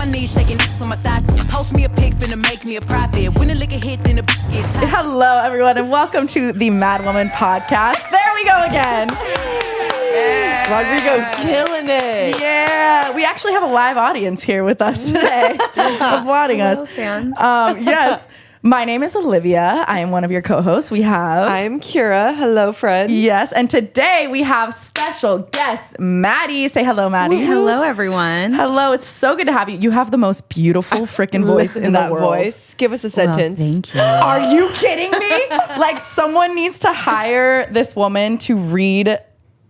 my knees, shaking on my thigh. Post me a pic, finna make me a profit. When the liquor hit, then the get tight. Hello, everyone, and welcome to the Madwoman podcast. There we go again. Yeah. Rodrigo's killing it. Yeah, we actually have a live audience here with us today, applauding us. Fans. Yes, my name is Olivia. I am one of your co-hosts. We have... I'm Kira. Hello, friends. Yes, and today we have special guest, Maddy. Say hello, Maddy. Hello, everyone. Hello, it's so good to have you. You have the most beautiful freaking voice Listen in to the that world. voice. Give us a sentence. Thank you. Are you kidding me? Like, someone needs to hire this woman to read...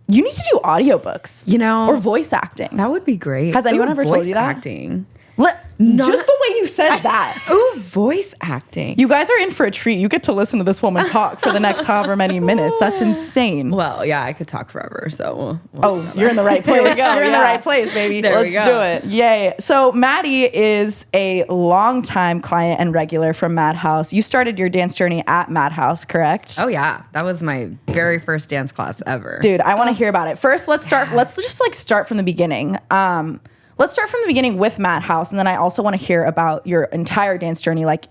You need to do audiobooks, You know, or voice acting. That would be great. Has anyone ever told voice you that? Acting. Just the way you said that. Oh, voice acting. You guys are in for a treat. You get to listen to this woman talk for the next however many minutes. That's insane. Well, yeah, I could talk forever. So, You're in the right place. we go, You're in the yeah. right place, baby. There we Let's go. do it. Yay. So Maddy is a longtime client and regular from Madhouse. You started your dance journey at Madhouse, correct? Oh yeah, that was my very first dance class ever. Dude, I want to hear about it. First, let's just start from the beginning. Let's start from the beginning with Madhouse, and then I also want to hear about your entire dance journey. Like,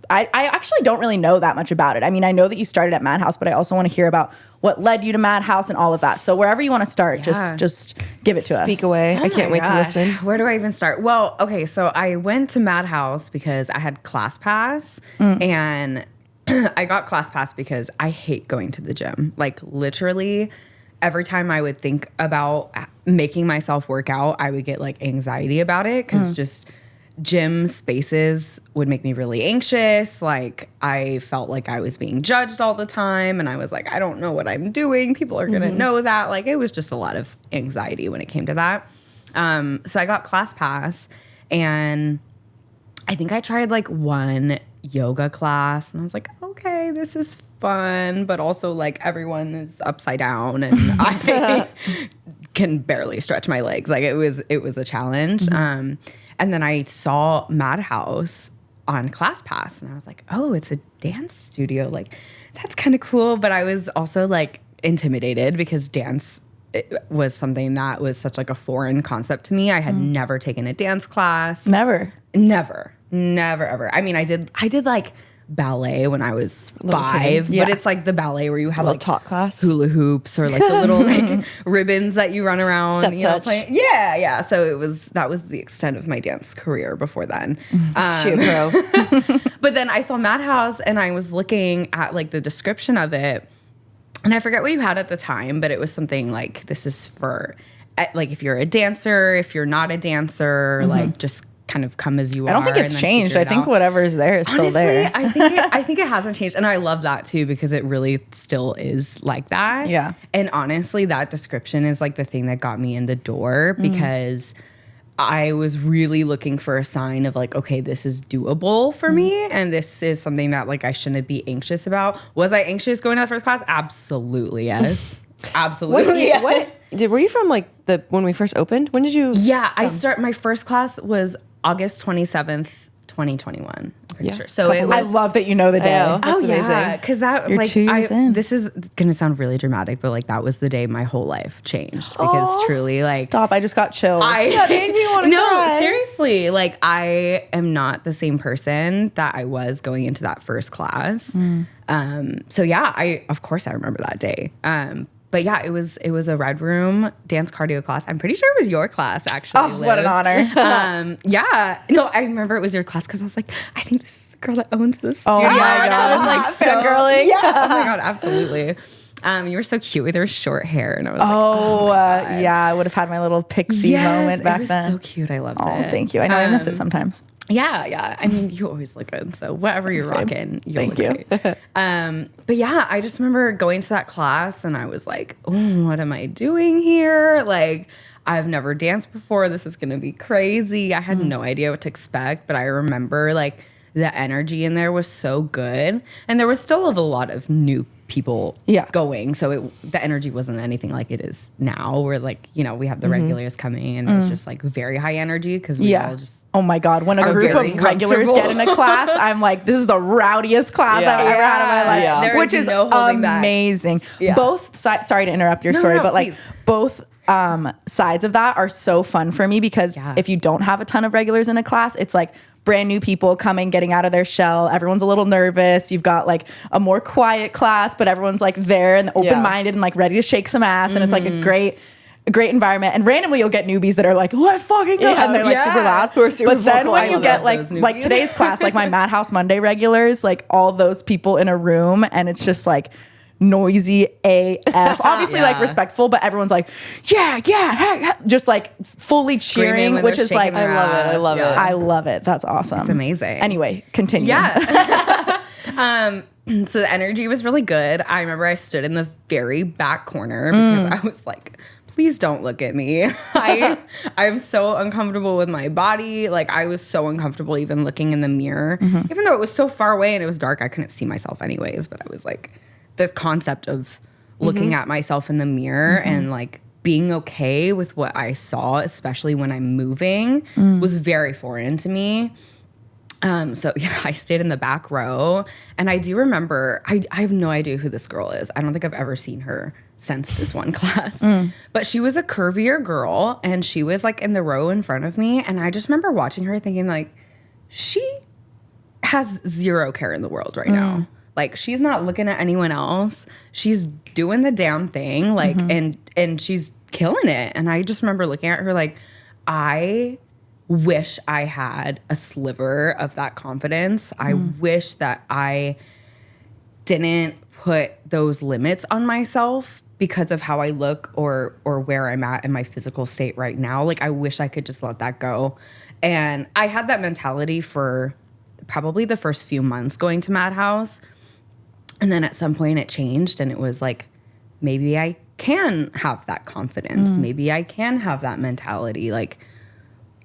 I actually don't really know that much about it. I mean, I know that you started at Madhouse, but I also want to hear about what led you to Madhouse and all of that. So wherever you want to start, just give it to us. Speak away. I can't wait to listen. Where do I even start? Well, okay, so I went to Madhouse because I had class pass, and I got class pass because I hate going to the gym. Like, literally, every time I would think about making myself work out, I would get like anxiety about it because just gym spaces would make me really anxious. Like, I felt like I was being judged all the time, and I was like, I don't know what I'm doing. People are gonna know that. Like, it was just a lot of anxiety when it came to that. So I got class pass, and I think I tried like one yoga class, and I was like, okay, this is fun, but also like everyone is upside down, and I can barely stretch my legs. Like, it was a challenge. And then I saw Madhouse on Class Pass, and I was like, oh, it's a dance studio. Like, that's kind of cool. But I was also like intimidated because dance was something that was such like a foreign concept to me. I had never taken a dance class. Never Ever. I mean, I did like ballet when I was Little 5, kid. Yeah. but it's like the ballet where you have Little like talk class. hula hoops or like the little like ribbons that you run around. Step you know, touch. playing. Yeah. So that was the extent of my dance career before then. Shoot, bro. But then I saw Madhouse, and I was looking at like the description of it, and I forget what you had at the time, but it was something like, this is for like if you're a dancer, if you're not a dancer, like just kind of come as you are. I don't think it's and then changed. figure I it think out. whatever is there is still Honestly, there. I think it hasn't changed, and I love that too because it really still is like that. Yeah. And honestly, that description is like the thing that got me in the door because I was really looking for a sign of like, okay, this is doable for me, and this is something that like I shouldn't be anxious about. Was I anxious going to that first class? Absolutely, yes. Absolutely. yes. Were you from like when we first opened? When did you? Yeah, my first class was August 27th, 2021. I'm pretty sure. So it was, I love that you know the day. know. That's yeah, amazing. because that You're like 2 years in. this is gonna sound really dramatic, but like that was the day my whole life changed because truly like Stop, I just got chills. That made me want to no, cry. seriously, like I am not the same person that I was going into that first class. So yeah, of course I remember that day. But yeah, it was a red room dance cardio class. I'm pretty sure it was your class, actually. Oh, what an honor. Yeah. No, I remember it was your class because I was like, I think this is the girl that owns this Oh studio. my And I was God. like, Fangirling. Yeah. Oh my God, absolutely. You were so cute with your short hair. And I was like, Oh, yeah, I would have had my little pixie moment back it was then. so cute. I loved Oh, it. thank you. I know I miss it sometimes. Yeah. I mean, you always look good. So whatever you're babe. rocking, you Thank look you. great. But yeah, I just remember going to that class and I was like, oh, what am I doing here? Like, I've never danced before. This is going to be crazy. I had no idea what to expect, but I remember like the energy in there was so good. And there was still a lot of new people going. So the energy wasn't anything like it is now where like, you know, we have the regulars coming and it's just like very high energy because we all just Oh my God. When a are group very of regulars get in a class, I'm like, this is the rowdiest class I've ever had in my life. There Which is is no holding back. amazing. Yeah. Both, sorry to interrupt your story, no, but like please. both sides of that are so fun for me because if you don't have a ton of regulars in a class, it's like brand new people coming, getting out of their shell. Everyone's a little nervous. You've got like a more quiet class, but everyone's like there and open-minded and like ready to shake some ass. And it's like a great environment. And randomly you'll get newbies that are like, let's fucking go. And they're like super loud. Who are super but then vocal. when you get like today's class, like my Madhouse Monday regulars, like all those people in a room and it's just like noisy AF. Obviously like respectful, but everyone's like, just like fully cheering, which is like, I love it. I love it. That's awesome. It's amazing. Anyway, continue. Yeah. So the energy was really good. I remember I stood in the very back corner because I was like, please don't look at me. I'm so uncomfortable with my body. Like I was so uncomfortable even looking in the mirror. Even though it was so far away and it was dark, I couldn't see myself anyways. But I was like, the concept of looking at myself in the mirror and like being okay with what I saw, especially when I'm moving, was very foreign to me. So yeah, I stayed in the back row and I do remember, I have no idea who this girl is. I don't think I've ever seen her since this one class, but she was a curvier girl and she was like in the row in front of me. And I just remember watching her thinking like, she has zero care in the world right now. Like she's not looking at anyone else. She's doing the damn thing. Like, and she's killing it. And I just remember looking at her like, I wish I had a sliver of that confidence. I wish that I didn't put those limits on myself because of how I look or where I'm at in my physical state right now. Like I wish I could just let that go. And I had that mentality for probably the first few months going to Madhouse. And then at some point it changed and it was like, maybe I can have that confidence. Maybe I can have that mentality. Like,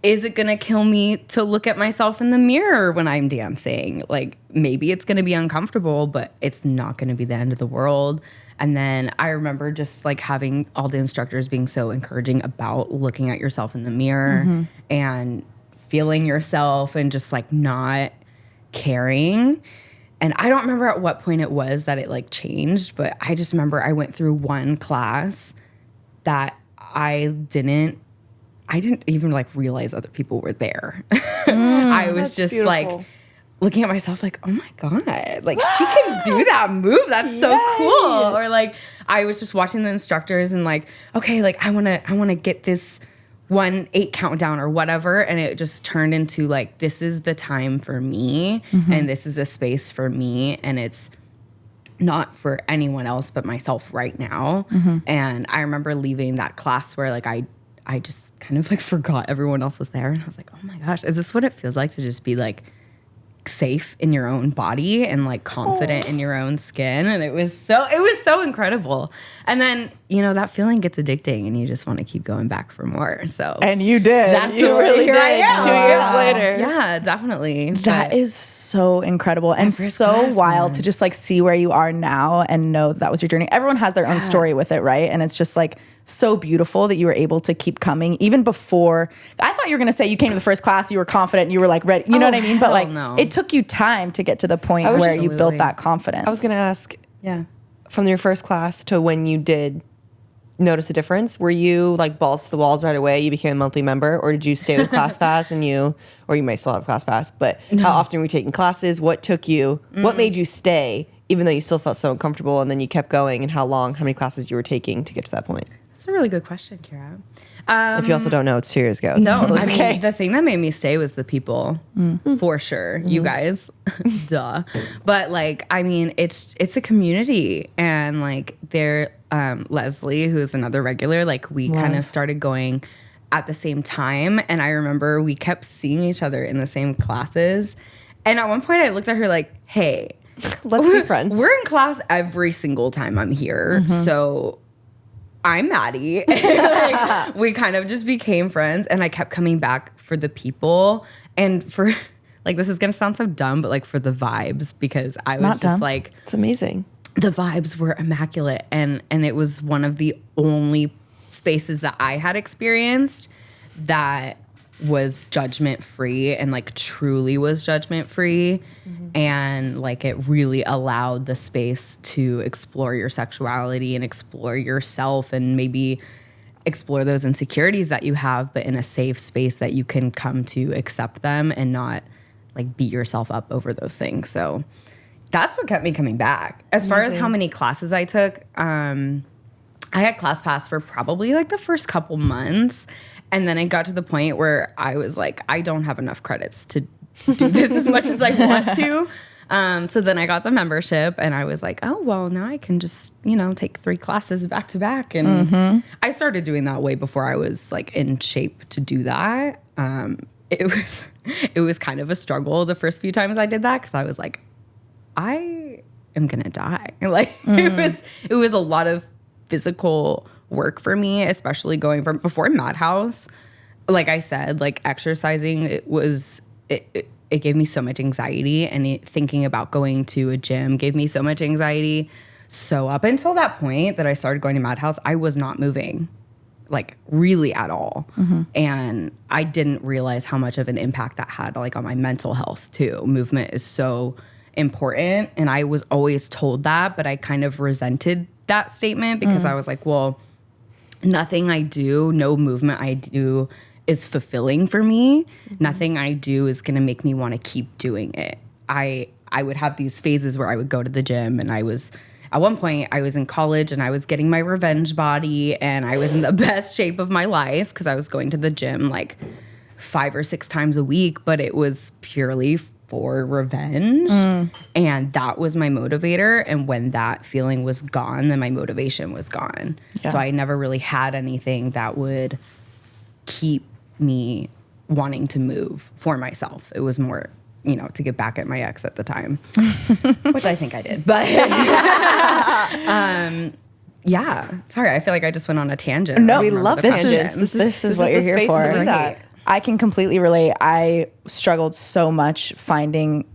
is it gonna kill me to look at myself in the mirror when I'm dancing? Like maybe it's gonna be uncomfortable, but it's not gonna be the end of the world. And then I remember just like having all the instructors being so encouraging about looking at yourself in the mirror and feeling yourself and just like not caring. And I don't remember at what point it was that it like changed, but I just remember I went through one class that I didn't even like realize other people were there. I was just beautiful. Like looking at myself like, oh my God, like she can do that move. That's so cool. Or like, I was just watching the instructors and like, okay, like I want to get this 1-8 countdown or whatever. And it just turned into like, this is the time for me and this is a space for me. And it's not for anyone else but myself right now. And I remember leaving that class where like I just kind of like forgot everyone else was there. And I was like, oh my gosh, is this what it feels like to just be like safe in your own body and like confident in your own skin? And it was so incredible. And then, you know, that feeling gets addicting and you just want to keep going back for more. So and you did. That's you really here did. I am. 2 years later. Yeah, definitely. That is so incredible and so class, wild to just like see where you are now and know that was your journey. Everyone has their own story with it, right? And it's just like so beautiful that you were able to keep coming even before. I thought you were going to say you came to the first class, you were confident, and you were like ready. You know what I mean? But like it took you time to get to the point where you built that confidence. I was going to ask, from your first class to when you did notice a difference, were you like balls to the walls right away? You became a monthly member, or did you stay with ClassPass or you might still have ClassPass, but how often were you taking classes? What took you, what made you stay, even though you still felt so uncomfortable, and then you kept going, and how many classes you were taking to get to that point? That's a really good question, Kira. If you also don't know, it's 2 years ago. It's No, I okay. mean, the thing that made me stay was the people, for sure. You guys, duh. But like, I mean, it's a community, and like, they're Leslie, who's another regular. Like, we kind of started going at the same time, and I remember we kept seeing each other in the same classes. And at one point, I looked at her like, "Hey, let's be friends. We're in class every single time I'm here, so." I'm Maddy. Like, we kind of just became friends, and I kept coming back for the people and for like, this is gonna sound so dumb, but like for the vibes, because I was just like, it's amazing. The vibes were immaculate, and it was one of the only spaces that I had experienced that was judgment free and like truly was judgment free. And like, it really allowed the space to explore your sexuality and explore yourself and maybe explore those insecurities that you have, but in a safe space that you can come to accept them and not like beat yourself up over those things. So that's what kept me coming back. As far as how many classes I took, I had ClassPass for probably like the first couple months. And then it got to the point where I was like, I don't have enough credits to do this as much as I want to. So then I got the membership and I was like, oh, well, now I can just, take 3 classes back to back. And I started doing that way before I was like in shape to do that. It was kind of a struggle the first few times I did that because I was like, I am going to die. Like it was a lot of physical work for me, especially going from before Madhouse. Like I said, like exercising, it gave me so much anxiety, and thinking about going to a gym gave me so much anxiety. So up until that point that I started going to Madhouse, I was not moving, like really at all. And I didn't realize how much of an impact that had like on my mental health too. Movement is so important. And I was always told that, but I kind of resented that statement because I was like, well, nothing I do, no movement I do is fulfilling for me. Nothing I do is going to make me want to keep doing it. I would have these phases where I would go to the gym, and at one point I was in college and I was getting my revenge body, and I was in the best shape of my life because I was going to the gym like 5 or 6 times a week, but it was purely for revenge. And that was my motivator. And when that feeling was gone, then my motivation was gone. Yeah. So I never really had anything that would keep me wanting to move for myself. It was more, to get back at my ex at the time, which I think I did. But yeah, sorry, I feel like I just went on a tangent. No, we love tangents. This is what you're here for. To do that. I can completely relate. I struggled so much finding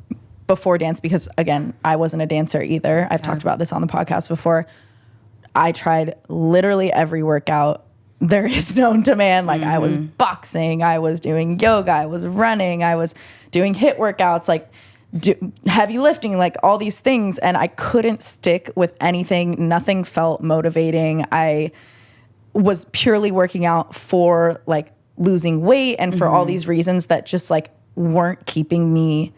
before dance because, again, I wasn't a dancer either. I've talked about this on the podcast before. I tried literally every workout there is known to man. Like I was boxing, I was doing yoga, I was running, I was doing HIIT workouts, like heavy lifting, like all these things. And I couldn't stick with anything. Nothing felt motivating. I was purely working out for like losing weight and for all these reasons that just like weren't keeping me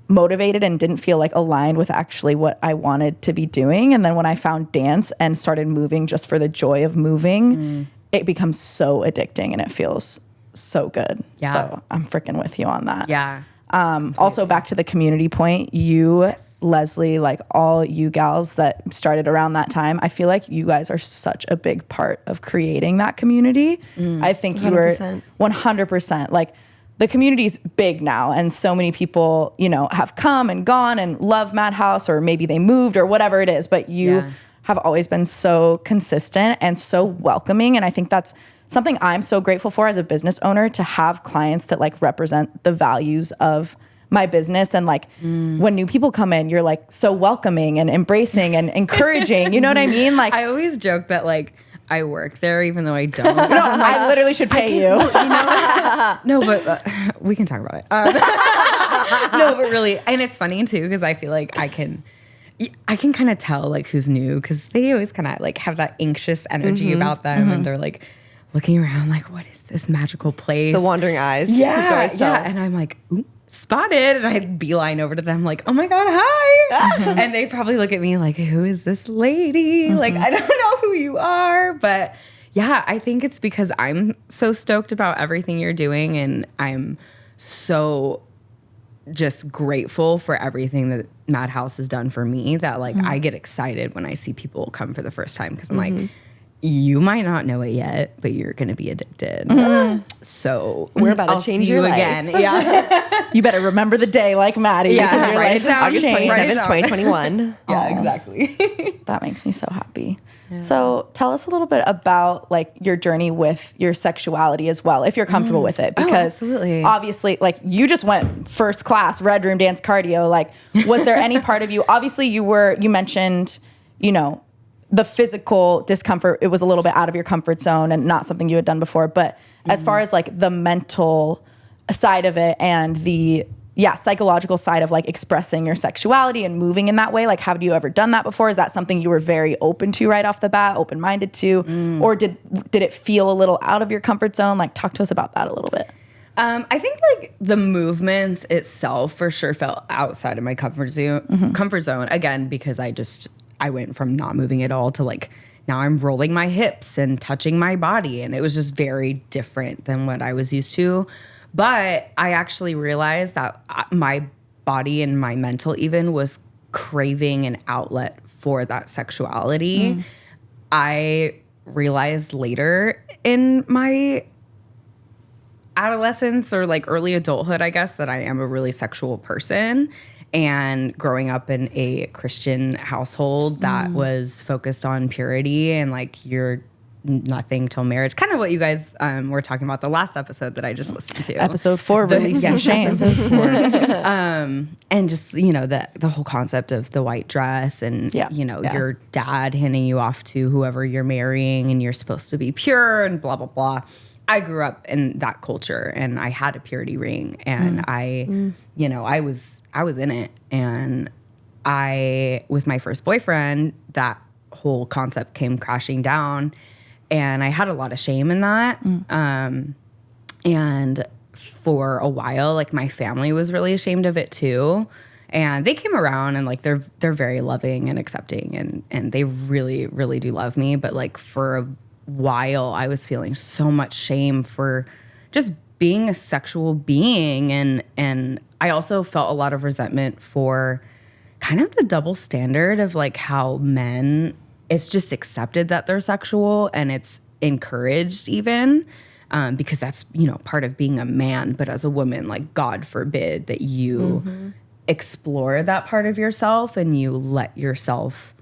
motivated and didn't feel like aligned with actually what I wanted to be doing. And then when I found dance and started moving just for the joy of moving, it becomes so addicting and it feels so good. Yeah. So I'm freaking with you on that. Yeah. Also back to the community point, you, Leslie, like all you gals that started around that time, I feel like you guys are such a big part of creating that community. I think 100%. You were 100%. Like the community's big now, and so many people, have come and gone and love Madhouse, or maybe they moved or whatever it is, but you have always been so consistent and so welcoming. And I think that's something I'm so grateful for as a business owner, to have clients that like represent the values of my business. And like when new people come in, you're like so welcoming and embracing and encouraging. You know what I mean? Like I always joke that like I work there even though I don't. No, I literally should pay you. No, but we can talk about it. No, but really, and it's funny too because I feel like I can kind of tell like who's new because they always kind of like have that anxious energy about them, and they're like looking around like, what is this magical place? The wandering eyes. Yeah. And I'm like, ooh, spotted. And I beeline over to them like, oh my God, hi. And they probably look at me like, who is this lady? Like, I don't know who you are. But yeah, I think it's because I'm so stoked about everything you're doing. And I'm so just grateful for everything that Madhouse has done for me that like I get excited when I see people come for the first time because I'm like, you might not know it yet, but you're going to be addicted. So we're about to I'll change see your you life. again. Yeah. You better remember the day like Maddie. Yeah, because your write life it down. has August changed. 27th, 2021. Yeah, exactly. That makes me so happy. Yeah. So tell us a little bit about like your journey with your sexuality as well, if you're comfortable with it, because absolutely. Obviously like you just went first class, red room dance cardio. Like, was there any part of you, obviously you mentioned, the physical discomfort, it was a little bit out of your comfort zone and not something you had done before. But as far as like the mental side of it and the, psychological side of like expressing your sexuality and moving in that way. Like, have you ever done that before? Is that something you were very open to right off the bat, open-minded to? Or did it feel a little out of your comfort zone? Like, talk to us about that a little bit. I think like the movements itself for sure felt outside of my comfort zone again, because I went from not moving at all to like, now I'm rolling my hips and touching my body. And it was just very different than what I was used to. But I actually realized that my body and my mental even was craving an outlet for that sexuality. I realized later in my adolescence or like early adulthood, I guess, that I am a really sexual person. And growing up in a Christian household that was focused on purity and like you're nothing till marriage, kind of what you guys were talking about the last episode that I just listened to. Episode 4, Releasing Shame. And just, you know, the whole concept of the white dress and, you know, your dad handing you off to whoever you're marrying and you're supposed to be pure and blah, blah, blah. I grew up in that culture and I had a purity ring and you know, I was in it. And with my first boyfriend, that whole concept came crashing down and I had a lot of shame in that. And for a while, like my family was really ashamed of it too. And they came around and like, they're very loving and accepting and they really, really do love me. But like for a while I was feeling so much shame for just being a sexual being and I also felt a lot of resentment for kind of the double standard of like how men, it's just accepted that they're sexual and it's encouraged even because that's, you know, part of being a man. But as a woman, like God forbid that you explore that part of yourself and you let yourself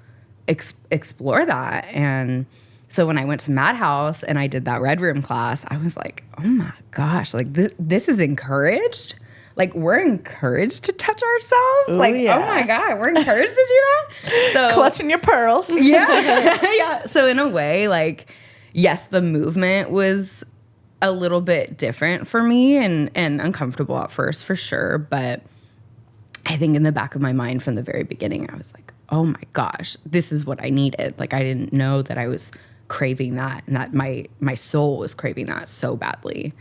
explore that. And so when I went to Madhouse and I did that Red Room class, I was like, oh my gosh, like this is encouraged. Like we're encouraged to touch ourselves. Oh my God, we're encouraged to do that. So clutching your pearls. Yeah. So in a way, like, yes, the movement was a little bit different for me and uncomfortable at first for sure. But I think in the back of my mind from the very beginning, I was like, oh my gosh, this is what I needed. Like I didn't know that I was craving that and that my soul was craving that so badly.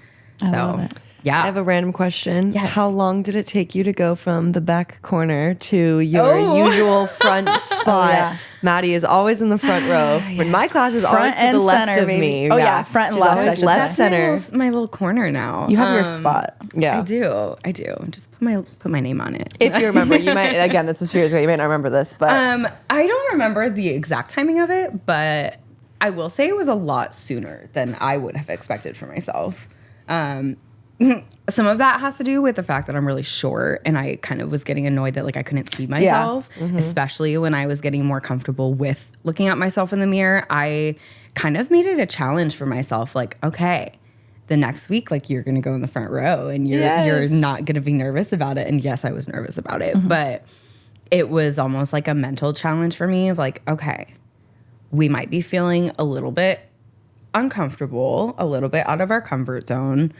I love it. Yeah. I have a random question. Yes. How long did it take you to go from the back corner to your usual front spot? Maddie is always in the front row. When my class is Front always to and the left center, of baby. me. Oh yeah, front and She's left. I always should left say. center. My little corner now. You have your spot. Yeah. I do. Just put my name on it. If you remember, you might, again, this was 2 years ago, you might not remember this, but. I don't remember the exact timing of it, but I will say it was a lot sooner than I would have expected for myself. Some of that has to do with the fact that I'm really short and I kind of was getting annoyed that like I couldn't see myself, especially when I was getting more comfortable with looking at myself in the mirror. I kind of made it a challenge for myself. Like, okay, the next week, like you're going to go in the front row and you're not going to be nervous about it. And yes, I was nervous about it, but it was almost like a mental challenge for me of like, okay, we might be feeling a little bit uncomfortable, a little bit out of our comfort zone,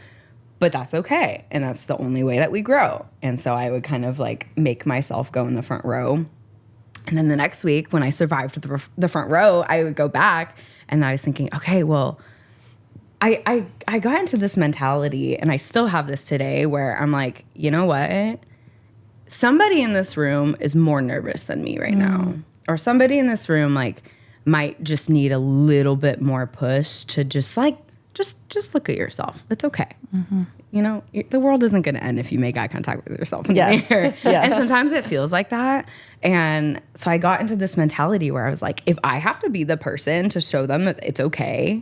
but that's okay. And that's the only way that we grow. And so I would kind of like make myself go in the front row. And then the next week when I survived the front row, I would go back and I was thinking, okay, well, I got into this mentality and I still have this today where I'm like, you know what? Somebody in this room is more nervous than me right now. Or somebody in this room like might just need a little bit more push to just like, just look at yourself. It's okay. You know, the world isn't going to end if you make eye contact with yourself in the mirror. And sometimes it feels like that. And so I got into this mentality where I was like, if I have to be the person to show them that it's okay,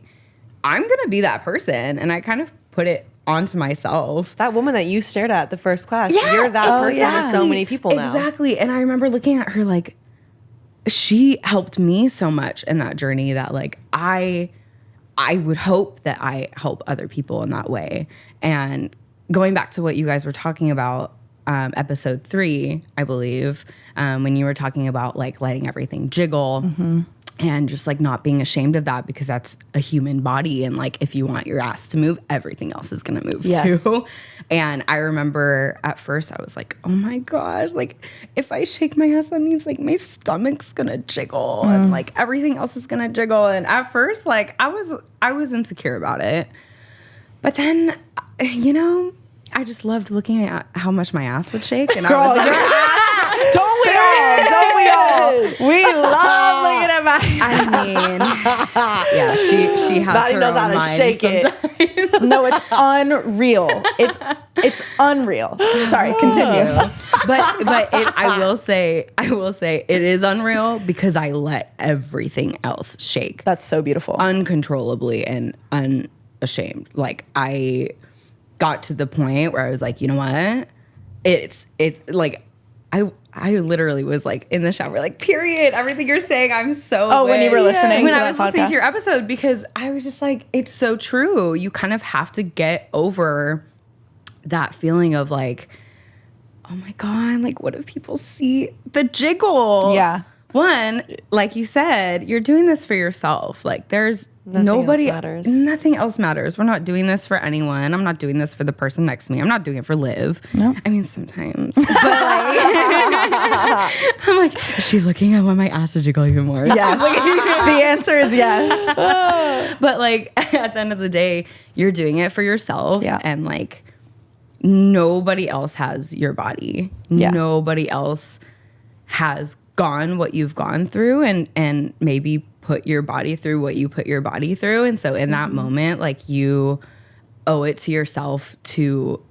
I'm going to be that person. And I kind of put it onto myself. That woman that you stared at the first class, you're that person for so many people now. Exactly. And I remember looking at her like, she helped me so much in that journey that like I would hope that I help other people in that way. And going back to what you guys were talking about, episode 3, I believe, when you were talking about like letting everything jiggle, and just like not being ashamed of that, because that's a human body. And like, if you want your ass to move, everything else is going to move too. And I remember at first I was like, oh my gosh, like if I shake my ass, that means like my stomach's going to jiggle and like everything else is going to jiggle. And at first, like I was insecure about it. But then, you know, I just loved looking at how much my ass would shake. And Girl, I was like, your ass, don't we all? Don't we all? We love looking at Maddy. I mean, yeah, she has Maddy her knows own how to mind shake sometimes. No, it's unreal. It's unreal. Sorry, continue. But I will say it is unreal because I let everything else shake. That's so beautiful. Uncontrollably and unashamed. Like I got to the point where I was like, you know what? It's like I literally was like in the shower, like, period. Everything you're saying, I'm so. Oh, when you were listening when to I that was listening podcast? to your episode, because I was just like, it's so true. You kind of have to get over that feeling of like, oh my God, like what if people see the jiggle? Yeah. One, like you said, you're doing this for yourself. Like there's Nothing else matters. Nothing else matters. We're not doing this for anyone. I'm not doing this for the person next to me. I'm not doing it for Liv. No. I mean, sometimes. But like, I'm like, is she looking at when my ass is jiggle even more? Yes. The answer is yes. But like at the end of the day, you're doing it for yourself. Yeah. And like nobody else has your body. Yeah. Nobody else has gone what you've gone through and maybe put your body through what you put your body through. And so in that moment, like you owe it to yourself to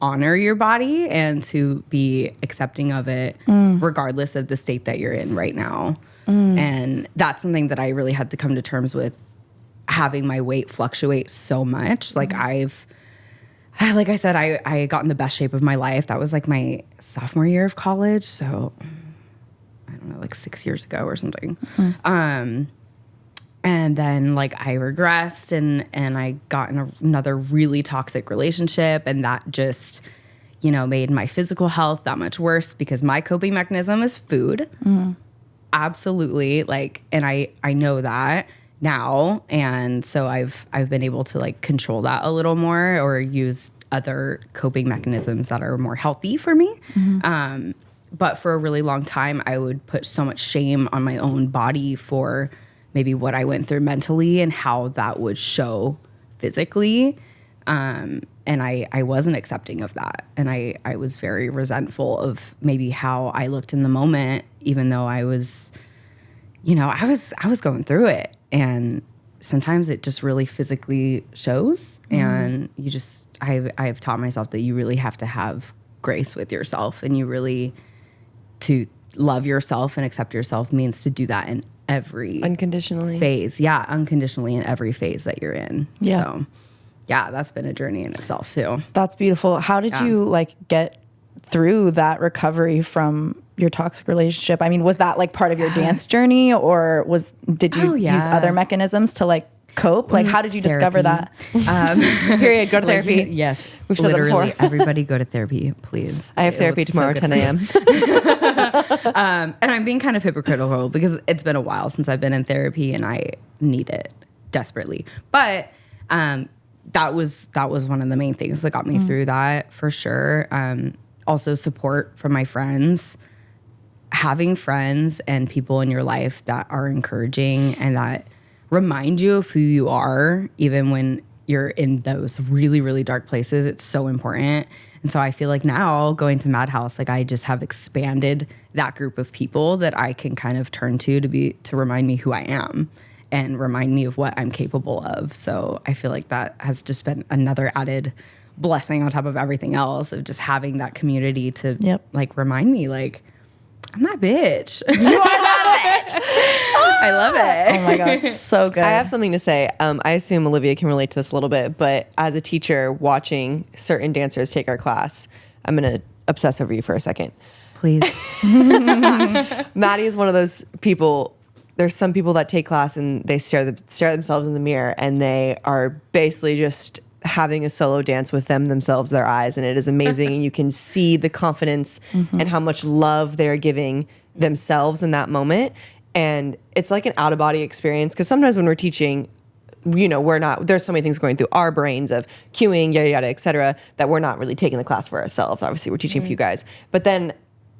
honor your body and to be accepting of it regardless of the state that you're in right now. And that's something that I really had to come to terms with, having my weight fluctuate so much. Like like I said, I got in the best shape of my life. That was like my sophomore year of college. So I don't know, like 6 years ago or something. And then like I regressed and I got in another really toxic relationship, and that just, you know, made my physical health that much worse because my coping mechanism is food. Absolutely. Like, and I know that now. And so I've been able to like control that a little more or use other coping mechanisms that are more healthy for me. But for a really long time, I would put so much shame on my own body for maybe what I went through mentally and how that would show physically. And I wasn't accepting of that. And I was very resentful of maybe how I looked in the moment, even though I was, you know, I was going through it. And sometimes it just really physically shows. And you just, I've taught myself that you really have to have grace with yourself, and you really, to love yourself and accept yourself means to do that in every Unconditionally. phase. Yeah, unconditionally in every phase that you're in. Yeah. So, yeah, that's been a journey in itself too. That's beautiful. How did you like get through that recovery from your toxic relationship? I mean, was that like part of your dance journey, or did you use other mechanisms to like cope? Like, how did you discover that? Period. Go to therapy. Yes. We've said that Literally, before. everybody go to therapy, please. I have therapy It's tomorrow, so 10 good for you. a.m. And I'm being kind of hypocritical because it's been a while since I've been in therapy and I need it desperately. But that was one of the main things that got me through that, for sure. Also support from my friends. Having friends and people in your life that are encouraging and that remind you of who you are, even when you're in those really, really dark places, it's so important. And so I feel like now going to Madhouse, like I just have expanded that group of people that I can kind of turn to remind me who I am and remind me of what I'm capable of. So I feel like that has just been another added blessing on top of everything else, of just having that community to like remind me, like, I'm that bitch. You are that bitch. I love it. Oh my God, so good. I have something to say. I assume Olivia can relate to this a little bit, but as a teacher watching certain dancers take our class, I'm going to obsess over you for a second. Please. Maddy is one of those people. There's some people that take class and they stare themselves in the mirror and they are basically just having a solo dance with themselves, their eyes, and it is amazing. And you can see the confidence and how much love they're giving themselves in that moment. And it's like an out of body experience, because sometimes when we're teaching, you know, there's so many things going through our brains of cueing, yada, yada, et cetera, that we're not really taking the class for ourselves. Obviously, we're teaching for you guys. But then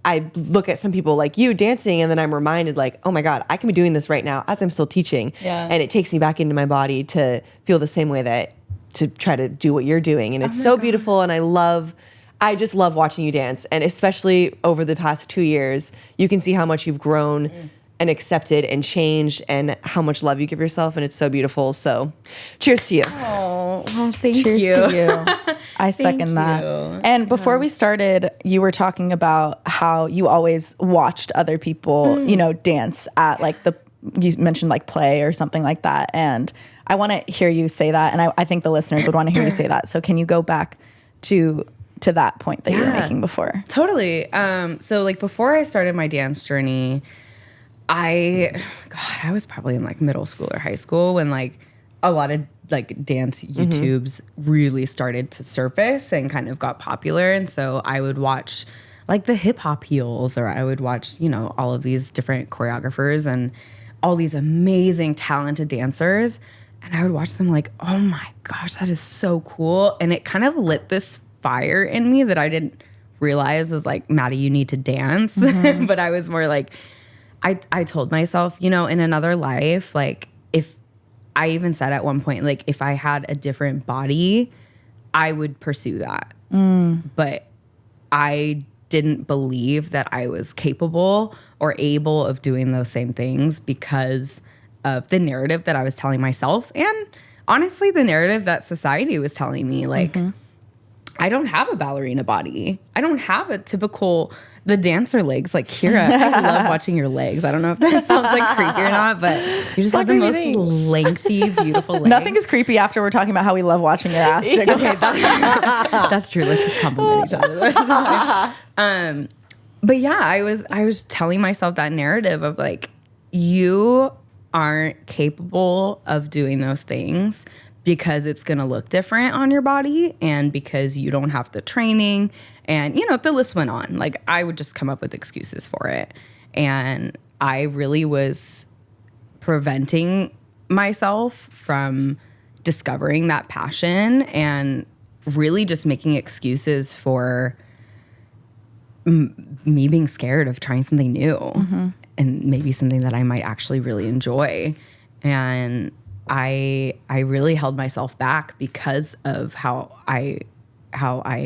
I look at some people like you dancing, and then I'm reminded like, oh my God, I can be doing this right now as I'm still teaching. Yeah. And it takes me back into my body to feel the same way to try to do what you're doing. And it's so beautiful. And I just love watching you dance. And especially over the past 2 years, you can see how much you've grown and accepted and changed, and how much love you give yourself. And it's so beautiful. So cheers to you. Oh, well, thank Cheers you. to you. I second that. you. And before we started, you were talking about how you always watched other people, you know, dance at like you mentioned like play or something like that. And I want to hear you say that. And I think the listeners would want to hear you say that. So can you go back to that point that you were making before? Totally. So like before I started my dance journey, I was probably in like middle school or high school when like a lot of like dance YouTubes really started to surface and kind of got popular. And so I would watch like the hip hop heels, or I would watch, you know, all of these different choreographers and all these amazing talented dancers. And I would watch them like, oh my gosh, that is so cool. And it kind of lit this fire in me that I didn't realize was like, Maddy, you need to dance. But I was more like, I told myself, you know, in another life, like if I even said at one point, like if I had a different body, I would pursue that. But I didn't believe that I was capable or able of doing those same things because of the narrative that I was telling myself, and honestly, the narrative that society was telling me. Like, I don't have a ballerina body. I don't have a typical the dancer legs, like Kira. I love watching your legs. I don't know if that sounds like creepy or not, but you just have the most lengthy, beautiful legs. Nothing is creepy after we're talking about how we love watching your ass jiggle. Okay, that's true. Let's just compliment each other the rest of the time. But yeah, I was telling myself that narrative of like, you aren't capable of doing those things because it's going to look different on your body, and because you don't have the training, and you know, the list went on. Like, I would just come up with excuses for it. And I really was preventing myself from discovering that passion, and really just making excuses for me being scared of trying something new, and maybe something that I might actually really enjoy. And I really held myself back because of how I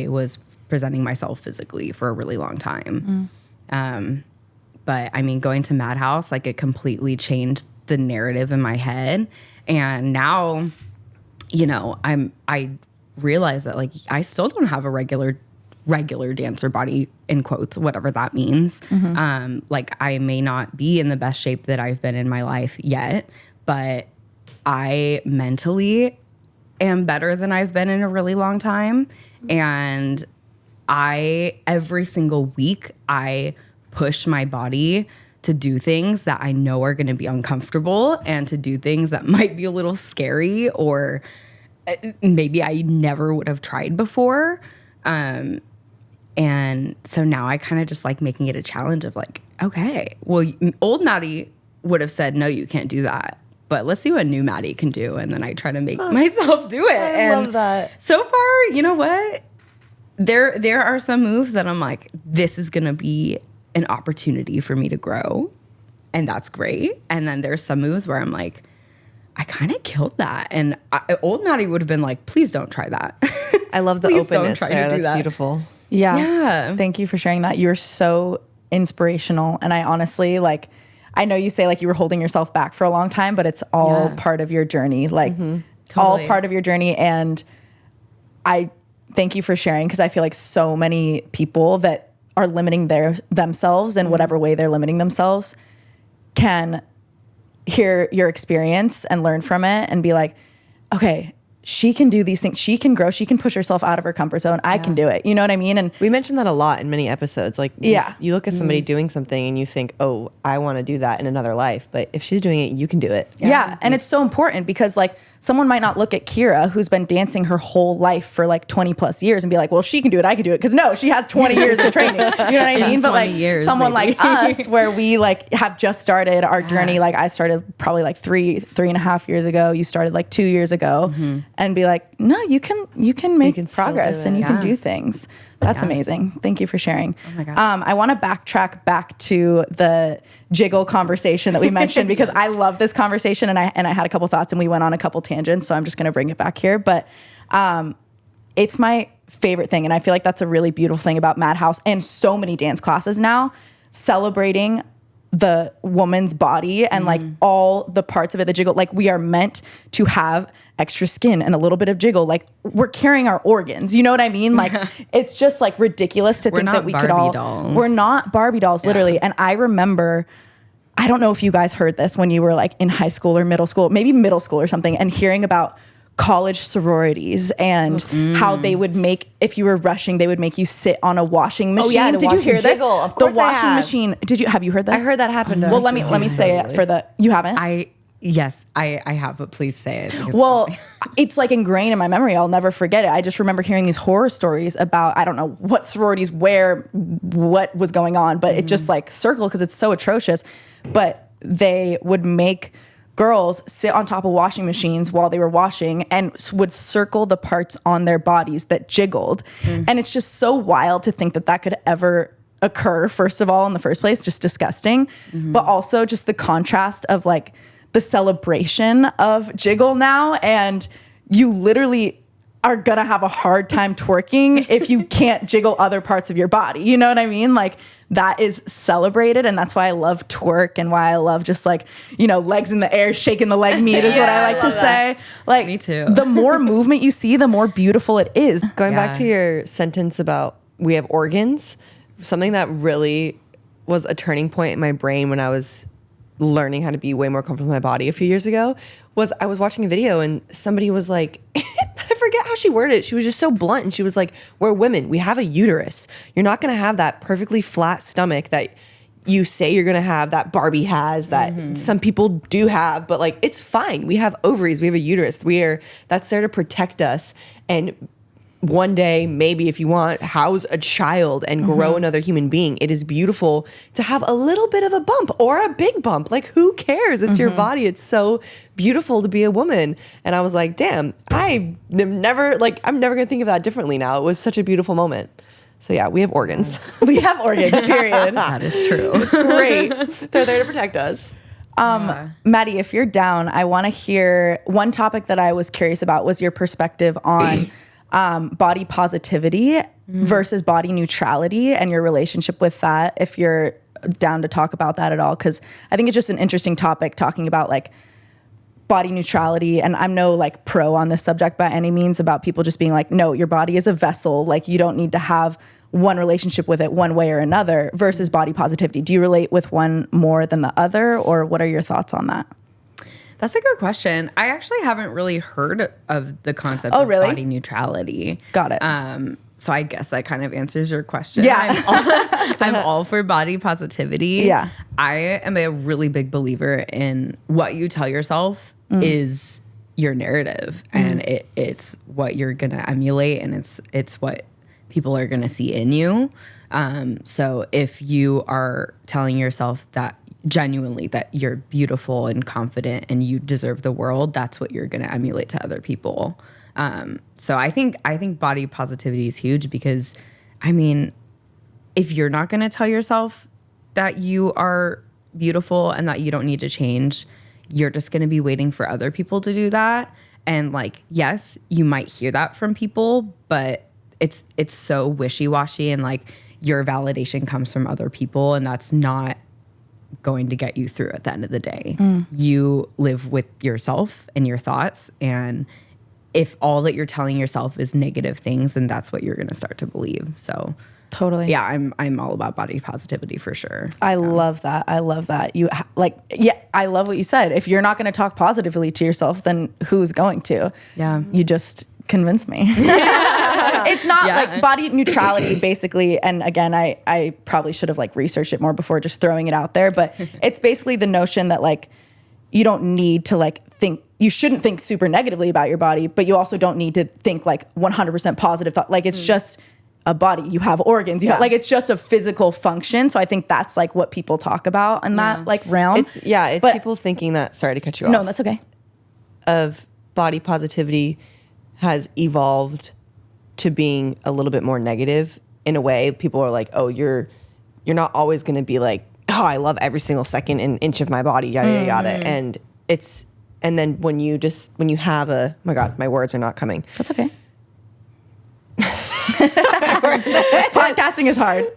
was presenting myself physically for a really long time. But I mean, going to Madhouse, like, it completely changed the narrative in my head. And now, you know, I realize that like I still don't have a regular dancer body, in quotes, whatever that means. Like, I may not be in the best shape that I've been in my life yet, but I mentally am better than I've been in a really long time. And every single week, I push my body to do things that I know are going to be uncomfortable, and to do things that might be a little scary, or maybe I never would have tried before. And so now I kind of just like making it a challenge of like, okay, well, old Maddy would have said, no, you can't do that. But let's see what new Maddy can do. And then I try to make myself do it. I love that. So far, you know what? There are some moves that I'm like, this is going to be an opportunity for me to grow. And that's great. And then there's some moves where I'm like, I kind of killed that. And old Maddy would have been like, please don't try that. I love the openness there. That's beautiful. Yeah. Thank you for sharing that. You're so inspirational. And I honestly, like, I know you say like you were holding yourself back for a long time, but it's all part of your journey, like all part of your journey. And I thank you for sharing, because I feel like so many people that are limiting themselves in whatever way they're limiting themselves can hear your experience and learn from it and be like, okay, she can do these things. She can grow. She can push herself out of her comfort zone. I can do it. You know what I mean? And we mentioned that a lot in many episodes. Like, you look at somebody doing something and you think, oh, I want to do that in another life. But if she's doing it, you can do it. Yeah. And it's so important because like someone might not look at Kira, who's been dancing her whole life for like 20 plus years and be like, well, she can do it. I can do it. Cause no, she has 20 years of training. You know what I mean? But like someone like us, where we like have just started our journey. Like I started probably like 3.5 years ago. You started like 2 years ago, and be like, no, you can make progress and you can do things. That's amazing. Thank you for sharing. Oh my God. I want to backtrack back to the Jiggle conversation that we mentioned because I love this conversation and I had a couple thoughts and we went on a couple tangents. So I'm just going to bring it back here. But it's my favorite thing. And I feel like that's a really beautiful thing about Madhouse and so many dance classes now, celebrating the woman's body and like all the parts of it, the jiggle. Like we are meant to have extra skin and a little bit of jiggle. Like we're carrying our organs. You know what I mean? Like it's just like ridiculous to think that we could all. Dolls. We're not Barbie dolls, literally. And I remember, I don't know if you guys heard this when you were like in high school or middle school, maybe middle school or something, and hearing about college sororities and how they would make, if you were rushing, they would make you sit on a washing machine. yeah, did you hear this? Jiggle. Of course the I washing have. machine. Have you heard this? I heard that happened. Well, let me say it for the, you haven't? Yes, I have, but please say it. Well, it's like ingrained in my memory. I'll never forget it. I just remember hearing these horror stories about, I don't know what sororities, what was going on, but it just like circled because it's so atrocious. But they would make girls sit on top of washing machines while they were washing and would circle the parts on their bodies that jiggled. And it's just so wild to think that that could ever occur, first of all, in the first place, just disgusting. But also just the contrast of like the celebration of jiggle now. And you literally are gonna have a hard time twerking if you can't jiggle other parts of your body. You know what I mean? Like that is celebrated. And that's why I love twerk and why I love just like, you know, legs in the air, shaking the leg meat is what I like to say. Like Me too. The more movement you see, the more beautiful it is. Going back to your sentence about we have organs, something that really was a turning point in my brain when I was learning how to be way more comfortable in my body a few years ago was I was watching a video and somebody was like, I forget how she worded it. She was just so blunt. And she was like, we're women. We have a uterus. You're not going to have that perfectly flat stomach that you say you're going to have, that Barbie has, that some people do have, but like, it's fine. We have ovaries. We have a uterus. That's there to protect us. And one day, maybe if you want, house a child and grow another human being. It is beautiful to have a little bit of a bump or a big bump. Like, who cares? It's your body. It's so beautiful to be a woman. And I was like, damn, I'm never going to think of that differently now. It was such a beautiful moment. So yeah, we have organs. We have organs, period. That is true. It's great. They're there to protect us. Maddy, if you're down, I want to hear one topic that I was curious about was your perspective on body positivity versus body neutrality and your relationship with that, if you're down to talk about that at all. Because I think it's just an interesting topic talking about like body neutrality. And I'm no like pro on this subject by any means about people just being like, no, your body is a vessel. Like you don't need to have one relationship with it one way or another versus body positivity. Do you relate with one more than the other, or what are your thoughts on that? That's a good question. I actually haven't really heard of the concept Oh, of really? body neutrality. Got it. So I guess that kind of answers your question. Yeah. I'm all for body positivity. Yeah. I am a really big believer in what you tell yourself is your narrative, and it's what you're gonna emulate, and it's what people are gonna see in you. So if you are telling yourself that genuinely that you're beautiful and confident and you deserve the world, that's what you're going to emulate to other people. So I think body positivity is huge because, I mean, if you're not going to tell yourself that you are beautiful and that you don't need to change, you're just going to be waiting for other people to do that. And like, yes, you might hear that from people, but it's so wishy-washy, and like your validation comes from other people, and that's not going to get you through at the end of the day. You live with yourself and your thoughts, and if all that you're telling yourself is negative things, then that's what you're going to start to believe. So Totally. yeah, I'm all about body positivity for sure. I love that. I love that. I love what you said. If you're not going to talk positively to yourself, then who's going to? Yeah. You just convinced me. It's not like body neutrality, basically. And again, I probably should have like researched it more before just throwing it out there. But it's basically the notion that like you don't need to like think, you shouldn't think super negatively about your body, but you also don't need to think like 100% positive thought. Like it's just a body. You have organs. You have, like it's just a physical function. So I think that's like what people talk about in that like realm. It's people thinking that. Sorry to cut you off. No, that's okay. Of body positivity has evolved to being a little bit more negative in a way. People are like, oh, you're not always going to be like, oh, I love every single second and inch of my body, yada yada yada. And then when you have oh my God, my words are not coming. That's okay. Podcasting is hard.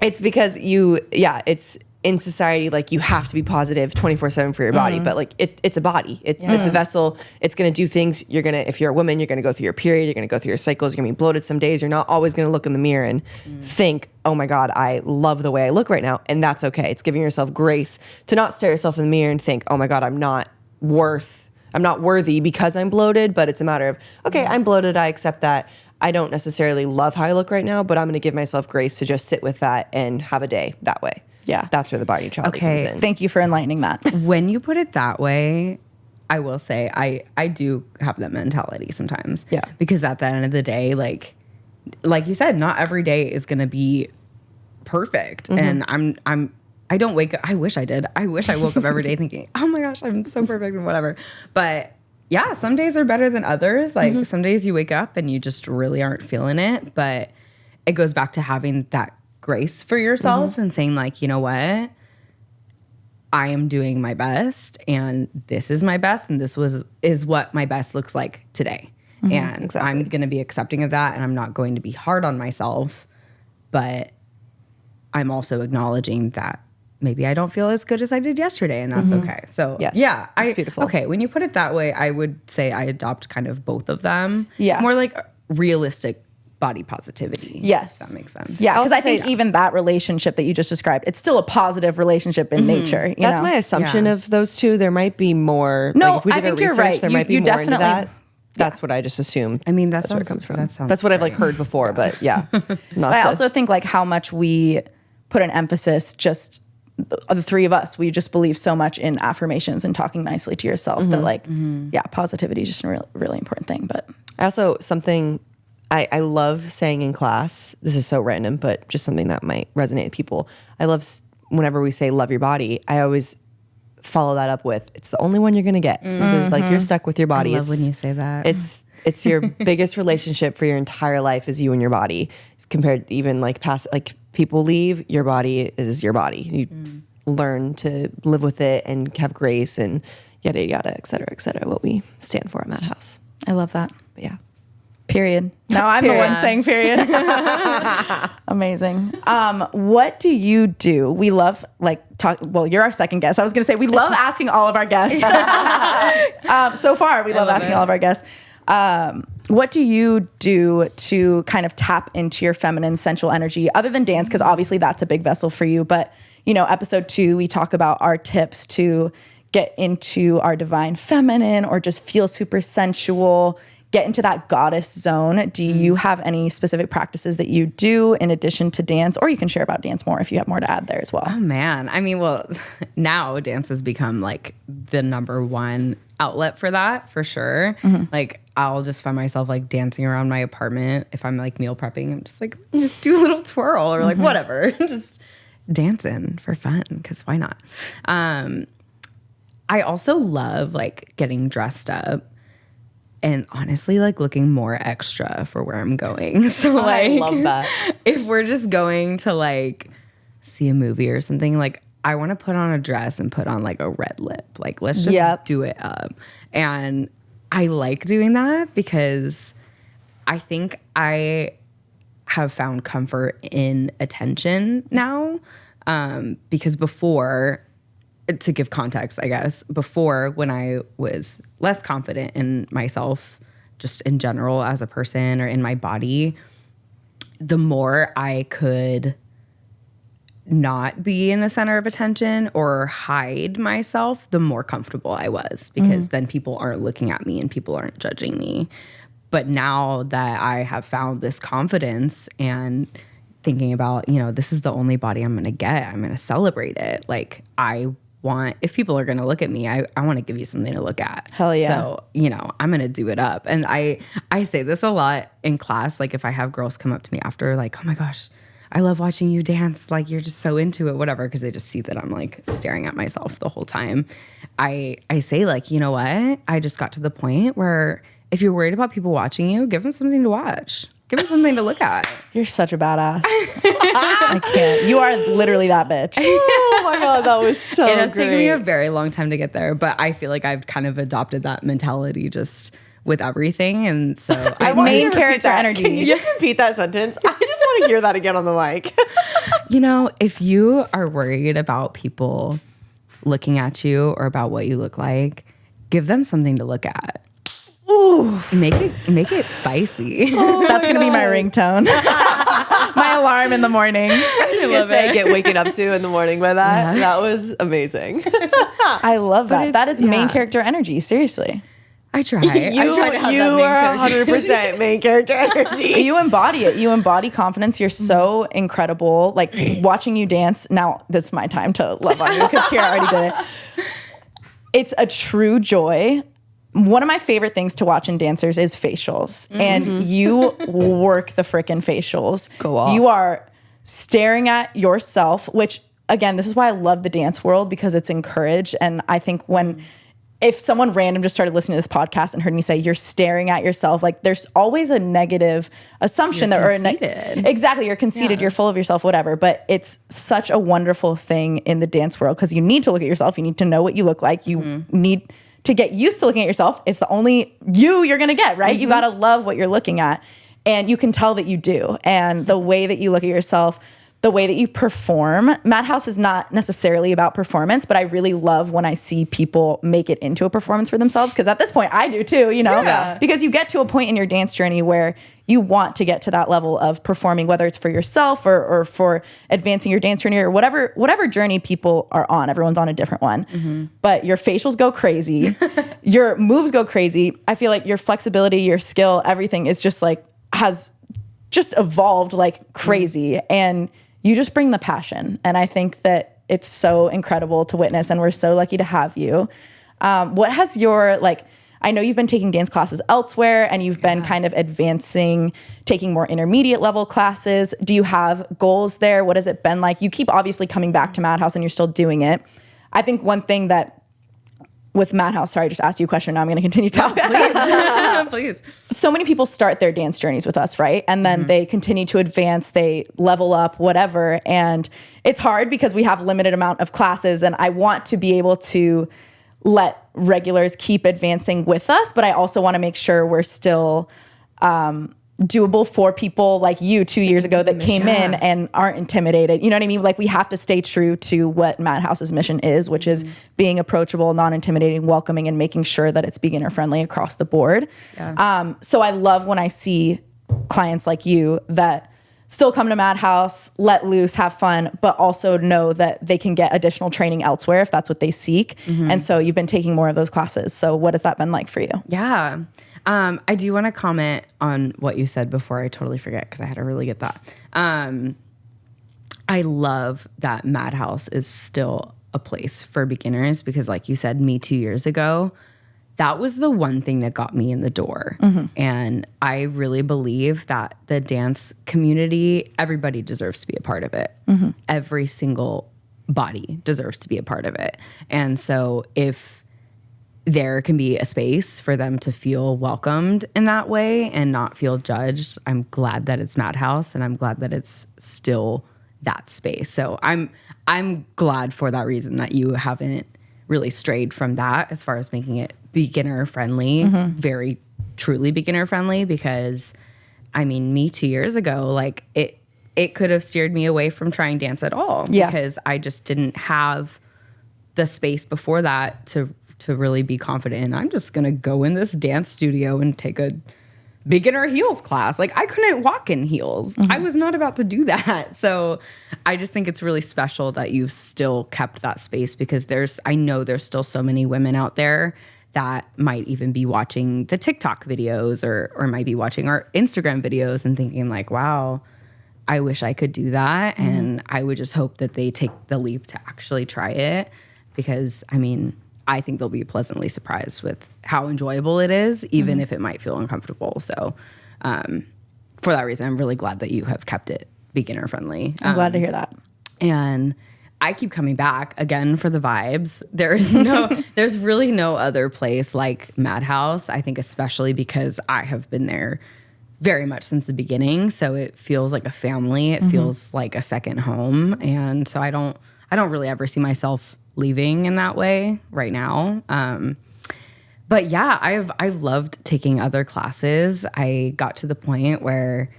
It's because it's in society, like you have to be positive 24/7 for your body, but like it's a body. It's a vessel. It's going to do things. If you're a woman, you're going to go through your period. You're going to go through your cycles. You're going to be bloated some days. You're not always going to look in the mirror and think, oh my God, I love the way I look right now. And that's okay. It's giving yourself grace to not stare yourself in the mirror and think, oh my God, I'm not worthy because I'm bloated, but it's a matter of, okay, I'm bloated. I accept that. I don't necessarily love how I look right now, but I'm going to give myself grace to just sit with that and have a day that way. Yeah. That's where the body neutrality comes in. Thank you for enlightening that. When you put it that way, I will say I do have that mentality sometimes. Yeah. Because at the end of the day, like you said, not every day is going to be perfect. And I don't wake up. I wish I did. I wish I woke up every day thinking, oh my gosh, I'm so perfect and whatever. But yeah, some days are better than others. Like some days you wake up and you just really aren't feeling it. But it goes back to having that grace for yourself and saying like, you know what? I am doing my best and this is my best and this is what my best looks like today. And I'm going to be accepting of that and I'm not going to be hard on myself, but I'm also acknowledging that maybe I don't feel as good as I did yesterday and that's okay. So yeah, it's beautiful. Okay, when you put it that way, I would say I adopt kind of both of them. Yeah. More like realistic body positivity. Yes. If that makes sense. Yeah, because I think even that relationship that you just described, it's still a positive relationship in nature. That's my assumption of those two. There might be more. No, like if we did I think our you're research, right. There You might be more definitely- into that. That's what I just assumed. I mean, that's where it comes from. That sounds That's what I've like heard before, but yeah. I also think like how much we put an emphasis, just the three of us, we just believe so much in affirmations and talking nicely to yourself that like, positivity is just a really important thing. But I also, something I love saying in class, this is so random, but just something that might resonate with people. I love whenever we say love your body, I always follow that up with, it's the only one you're going to get. This is like, you're stuck with your body. I love when you say that. It's your biggest relationship for your entire life is you and your body. Compared to even like past, like people leave, your body is your body. You learn to live with it and have grace and yada, yada, et cetera, what we stand for at Madhouse. I love that. But yeah. Period. Now I'm the one saying period. Amazing. What do you do? We love well, you're our second guest. I was going to say, we love asking all of our guests. So far, we love asking all of our guests. What do you do to kind of tap into your feminine sensual energy other than dance? Because obviously that's a big vessel for you. But, episode 2, we talk about our tips to get into our divine feminine or just feel super sensual, get into that goddess zone. Do you have any specific practices that you do in addition to dance? Or you can share about dance more if you have more to add there as well. Oh man. I mean, well, now dance has become like the number one outlet for that, for sure. Like I'll just find myself like dancing around my apartment. If I'm like meal prepping, I'm just like, just do a little twirl or like whatever. Just dancing for fun, because why not? I also love like getting dressed up. And honestly, like looking more extra for where I'm going. So like, I love that. If we're just going to like see a movie or something, like I want to put on a dress and put on like a red lip. Like let's just do it up. And I like doing that because I think I have found comfort in attention now. Because before, to give context, I guess, before when I was less confident in myself, just in general as a person or in my body, the more I could not be in the center of attention or hide myself, the more comfortable I was, because then people aren't looking at me and people aren't judging me. But now that I have found this confidence and thinking about, you know, this is the only body I'm going to get, I'm going to celebrate it. Like, if people are going to look at me, I want to give you something to look at. Hell yeah. So, you know, I'm going to do it up. And I say this a lot in class. Like, if I have girls come up to me after, like, oh my gosh, I love watching you dance. Like, you're just so into it, whatever. Because they just see that I'm like staring at myself the whole time. I say, like, you know what? I just got to the point where if you're worried about people watching you, give them something to watch. Give them something to look at. You're such a badass. I can't. You are literally that bitch. Oh my God, that was so It has great. taken me a very long time to get there, but I feel like I've kind of adopted that mentality just with everything. And so It's main character energy. Can you just repeat that sentence? I just want to hear that again on the mic. you know, if you are worried about people looking at you or about what you look like, give them something to look at. Ooh. Make it spicy. That's going to be my ringtone. My alarm in the morning. I'm just going to say, get waking up to in the morning by that. Yeah. That was amazing. I love that. That is main character energy. Seriously. I try. I try to have you that are 100% main character energy. You embody it. You embody confidence. You're so incredible. Like, watching you dance. Now, this is my time to love on you because Kira already did it. It's a true joy. One of my favorite things to watch in dancers is facials. And you work the frickin' facials. Go off. You are staring at yourself, which, again, this is why I love the dance world, because it's encouraged. And I think if someone random just started listening to this podcast and heard me say, you're staring at yourself, like, there's always a negative assumption exactly, you're conceited, you're full of yourself, whatever. But it's such a wonderful thing in the dance world, because you need to look at yourself. You need to know what you look like. You need to get used to looking at yourself. It's the only you're going to get, right? You got to love what you're looking at. And you can tell that you do. And the way that you look at yourself, the way that you perform. Madhouse is not necessarily about performance, but I really love when I see people make it into a performance for themselves. Because at this point, I do too, you know? Yeah. Because you get to a point in your dance journey where you want to get to that level of performing, whether it's for yourself or for advancing your dance journey or whatever journey people are on. Everyone's on a different one. But your facials go crazy. Your moves go crazy. I feel like your flexibility, your skill, everything is just like, has just evolved like crazy. And you just bring the passion. And I think that it's so incredible to witness, and we're so lucky to have you. What has your, I know you've been taking dance classes elsewhere, and you've been kind of advancing, taking more intermediate level classes. Do you have goals there? What has it been like? You keep obviously coming back to Madhouse and you're still doing it. I think one thing that with Madhouse, sorry, I just asked you a question. Now I'm going to continue talking. Please. So many people start their dance journeys with us, right? And then they continue to advance, they level up, whatever. And it's hard because we have limited amount of classes, and I want to be able to let regulars keep advancing with us, but I also want to make sure we're still doable for people like you 2 years ago that came in and aren't intimidated. You know what I mean? Like, we have to stay true to what Madhouse's mission is, which is being approachable, non-intimidating, welcoming, and making sure that it's beginner friendly across the board. Yeah. So I love when I see clients like you that still come to Madhouse, let loose, have fun, but also know that they can get additional training elsewhere if that's what they seek. And so you've been taking more of those classes. So what has that been like for you? Yeah. I do want to comment on what you said before I totally forget, because I had a really good thought. I love that Madhouse is still a place for beginners, because like you said, me 2 years ago, that was the one thing that got me in the door. And I really believe that the dance community, everybody deserves to be a part of it. Every single body deserves to be a part of it. And so if there can be a space for them to feel welcomed in that way and not feel judged, I'm glad that it's Madhouse, and I'm glad that it's still that space. So I'm glad for that reason that you haven't really strayed from that as far as making it beginner friendly, very truly beginner friendly, because I mean, me 2 years ago, like it could have steered me away from trying dance at all, because I just didn't have the space before that to really be confident in, I'm just going to go in this dance studio and take a beginner heels class. Like I couldn't walk in heels. I was not about to do that. So I just think it's really special that you've still kept that space, because I know there's still so many women out there that might even be watching the TikTok videos or might be watching our Instagram videos and thinking like, wow, I wish I could do that. And I would just hope that they take the leap to actually try it, because I mean, I think they'll be pleasantly surprised with how enjoyable it is, even if it might feel uncomfortable. So for that reason, I'm really glad that you have kept it beginner friendly. I'm glad to hear that. And I keep coming back again for the vibes. There's really no other place like Madhouse, I think, especially because I have been there very much since the beginning. So it feels like a family. It feels like a second home. And so I don't really ever see myself leaving in that way right now. But yeah, I've loved taking other classes. I got to the point where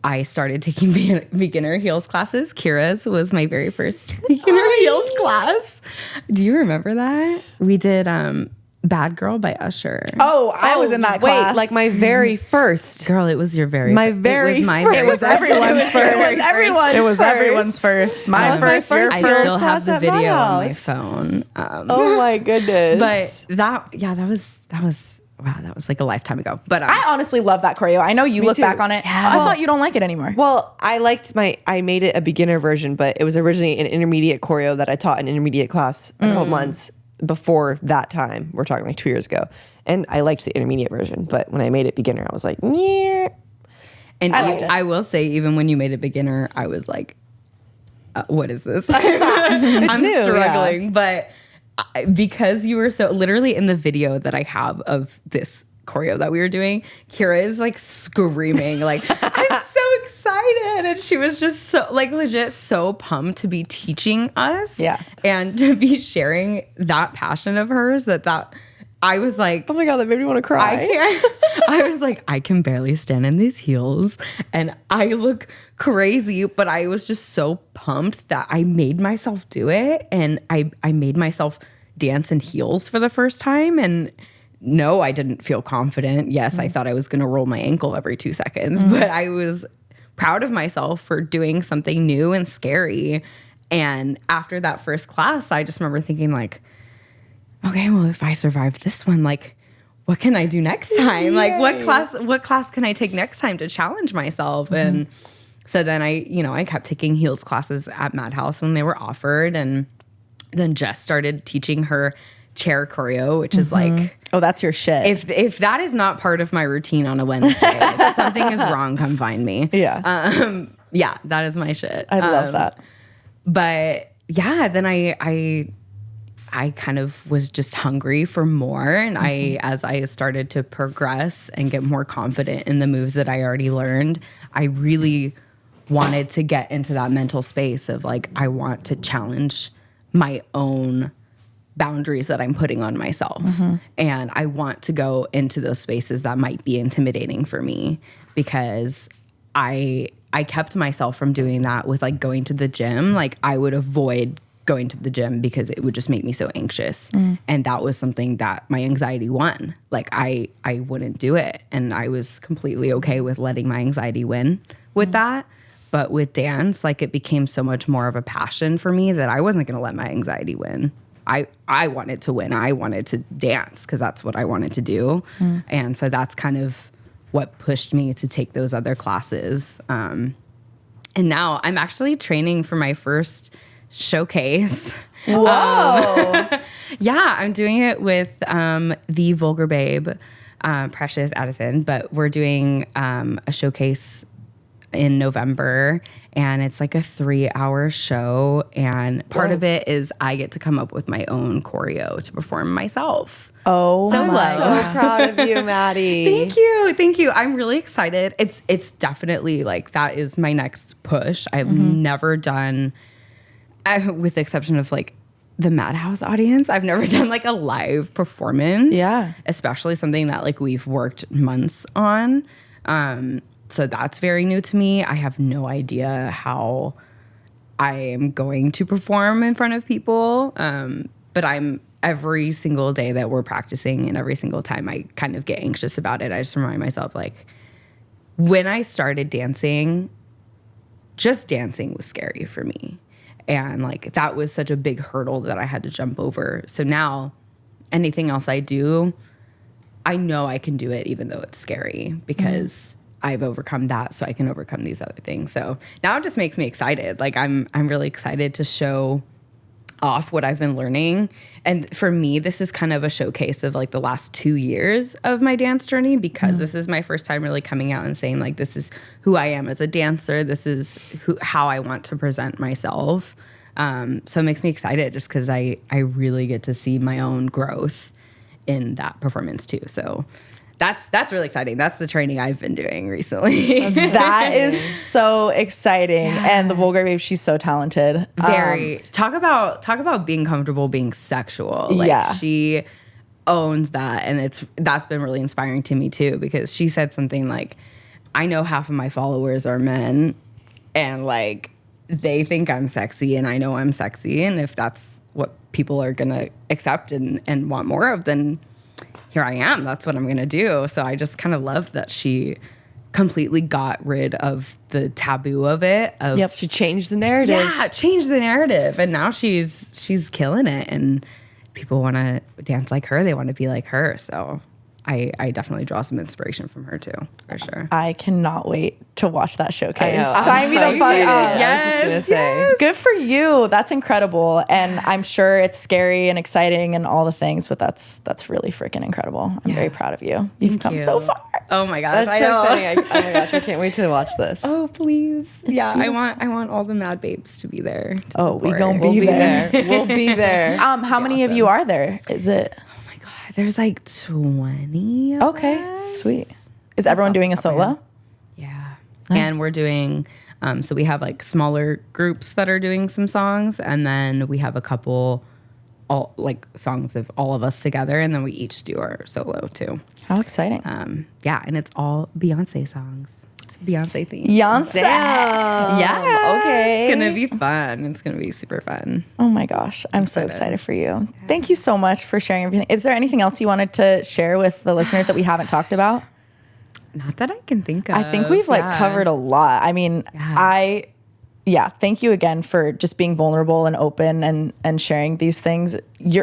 I started taking beginner heels classes. Kira's was my very first beginner heels class. Do you remember that? We did Bad Girl by Usher. Oh, I was in that class. Wait, like my very first. Girl, it was your very My very it was my first. very It was everyone's first. It was everyone's It was first. everyone's first. My was my first, your first. I first. still have class the at video on my Madhouse. phone. Oh my goodness. But that was wow, that was like a lifetime ago. But I honestly love that choreo. I know you look too. back on it. Yeah. I thought you don't like it anymore. Well, I made it a beginner version, but it was originally an intermediate choreo that I taught in intermediate class a couple months before that time. We're talking like 2 years ago. And I liked the intermediate version, but when I made it beginner, I was like, yeah. And I will say, even when you made it beginner, I was like, what is this? I'm new, struggling. But because you were so, literally in the video that I have of this choreo that we were doing, Kira is like screaming, like, I'm so excited. And she was just so, like, legit so pumped to be teaching us. Yeah. And to be sharing that passion of hers that I was like, Oh my God, that made me want to cry. I can't. I was like, I can barely stand in these heels and I look crazy, but I was just so pumped that I made myself do it. And I made myself dance in heels for the first time. And no, I didn't feel confident. Yes, I thought I was going to roll my ankle every 2 seconds, but I was proud of myself for doing something new and scary. And after that first class, I just remember thinking like, okay, well, if I survived this one, like, what can I do next time? Like, what class can I take next time to challenge myself? And so then I kept taking heels classes at Madhouse when they were offered, and then Jess started teaching her chair choreo, which is like, Oh, that's your shit. if that is not part of my routine on a Wednesday, if something is wrong, come find me. Yeah. Yeah, that is my shit. I love that. But yeah, then I kind of was just hungry for more. And as I started to progress and get more confident in the moves that I already learned, I really wanted to get into that mental space of like, I want to challenge my own boundaries that I'm putting on myself. And I want to go into those spaces that might be intimidating for me, because I kept myself from doing that with like going to the gym. Like I would avoid going to the gym because it would just make me so anxious. And that was something that my anxiety won. Like I wouldn't do it. And I was completely okay with letting my anxiety win with that. But with dance, like it became so much more of a passion for me that I wasn't going to let my anxiety win. I wanted to win. I wanted to dance because that's what I wanted to do. And so that's kind of what pushed me to take those other classes. And now I'm actually training for my first showcase. Whoa. Yeah, I'm doing it with the Vulgar Babe, Precious Addison, but we're doing a showcase in November, and it's like a 3-hour show, and part of it is I get to come up with my own choreo to perform myself. Oh, So my like- God. So proud of you, Maddy. Thank you. I'm really excited. It's definitely like that is my next push. I've never done, with the exception of like the Madhouse audience, I've never done like a live performance. Yeah. Especially something that like we've worked months on. So that's very new to me. I have no idea how I am going to perform in front of people. But I'm every single day that we're practicing and every single time I kind of get anxious about it, I just remind myself, like, when I started dancing, just dancing was scary for me. And like, that was such a big hurdle that I had to jump over. So now anything else I do, I know I can do it even though it's scary because I've overcome that, so I can overcome these other things. So now it just makes me excited. Like I'm really excited to show off what I've been learning. And for me, this is kind of a showcase of like the last 2 years of my dance journey, because this is my first time really coming out and saying like, this is who I am as a dancer. This is how I want to present myself. So it makes me excited just because I really get to see my own growth in that performance too. So that's really exciting. That's the training I've been doing recently. That is so exciting. And the Vulgar Babe, she's so talented. Very. Talk about being comfortable being sexual. Like she owns that, and that's been really inspiring to me too, because she said something like, I know half of my followers are men, and like they think I'm sexy and I know I'm sexy, and if that's what people are gonna accept and want more of, then here I am. That's what I'm going to do. So I just kind of loved that she completely got rid of the taboo of it. She changed the narrative. Yeah, changed the narrative. And now she's killing it. And people want to dance like her. They want to be like her. So I definitely draw some inspiration from her too, for sure. I cannot wait to watch that showcase. Sign me the fuck up. Yes, I was just going to say. Good for you. That's incredible. And I'm sure it's scary and exciting and all the things, but that's really freaking incredible. I'm very proud of you. You've come so far. Oh my gosh. That's so exciting. Oh my gosh, I can't wait to watch this. Oh, please. I want all the Mad Babes to be there. We gonna We'll be be there. there. We'll be there. How many of you are there? Is it? There's like 20 of us. Sweet. Is everyone doing a solo? Yeah. Nice. And we're doing, so we have like smaller groups that are doing some songs, and then we have a couple all like songs of all of us together, and then we each do our solo too. How exciting. And it's all Beyonce songs. It's Beyonce themed. Beyonce. Yeah. Okay. It's going to be fun. It's going to be super fun. Oh my gosh. I'm so excited for you. Thank you so much for sharing everything. Is there anything else you wanted to share with the listeners that we haven't talked about? Not that I can think of. I think we've covered a lot. I mean, thank you again for just being vulnerable and open and sharing these things.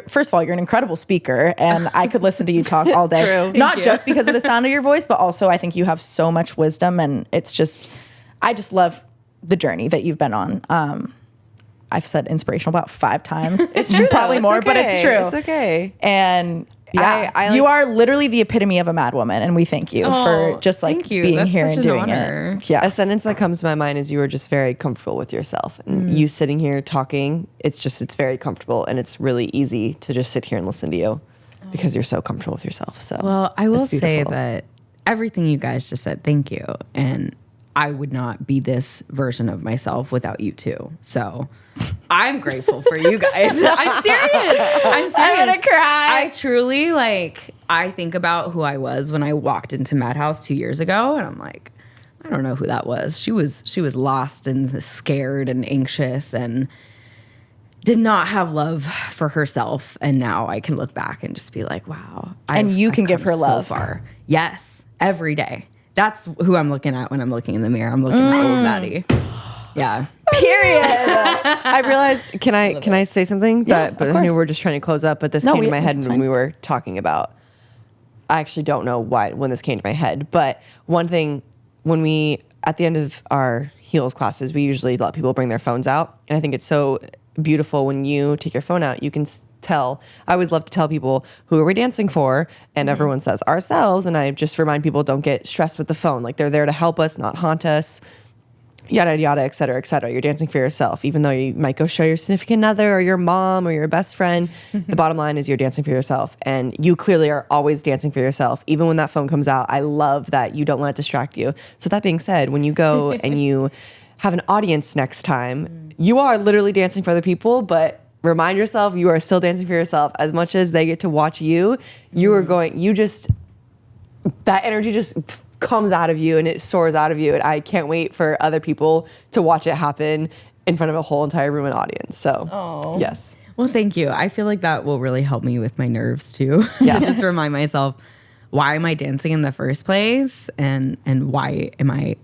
First of all, you're an incredible speaker, and I could listen to you talk all day. True. Not just because of the sound of your voice, but also I think you have so much wisdom, and I just love the journey that you've been on. I've said inspirational about 5 times. It's true, probably more, but it's true. It's okay. And I you are literally the epitome of a Madwoman, and we thank you for just like being That's here such and an doing honor. it. Yeah. A sentence that comes to my mind is you were just very comfortable with yourself. And you sitting here talking, it's very comfortable, and it's really easy to just sit here and listen to you because you're so comfortable with yourself. So well, I will it's say beautiful. that everything you guys just said, thank you. And I would not be this version of myself without you two. So I'm grateful for you guys. I'm serious. I'm gonna cry. I truly I think about who I was when I walked into Madhouse 2 years ago, and I'm like, I don't know who that was. She was lost and scared and anxious and did not have love for herself. And now I can look back and just be like, wow. And you can give come her love. so far. Yes, every day. That's who I'm looking at when I'm looking in the mirror. I'm looking at old Maddy. Yeah. Period. I realized, can I say something? But I knew we're just trying to close up, but this came to my head when we were talking about, I actually don't know when this came to my head, but one thing, at the end of our heels classes, we usually let people bring their phones out. And I think it's so beautiful when you take your phone out, you can tell. I always love to tell people, who are we dancing for? And everyone says ourselves. And I just remind people, don't get stressed with the phone. Like, they're there to help us, not haunt us. Yada, yada, et cetera, et cetera. You're dancing for yourself. Even though you might go show your significant other or your mom or your best friend, the bottom line is you're dancing for yourself. And you clearly are always dancing for yourself. Even when that phone comes out, I love that you don't let it distract you. So that being said, when you go and you have an audience next time, you are literally dancing for other people, but remind yourself you are still dancing for yourself. As much as they get to watch you, that energy just comes out of you and it soars out of you. And I can't wait for other people to watch it happen in front of a whole entire room and audience. So, yes. Well, thank you. I feel like that will really help me with my nerves too. Yeah. To just remind myself, why am I dancing in the first place? And why am I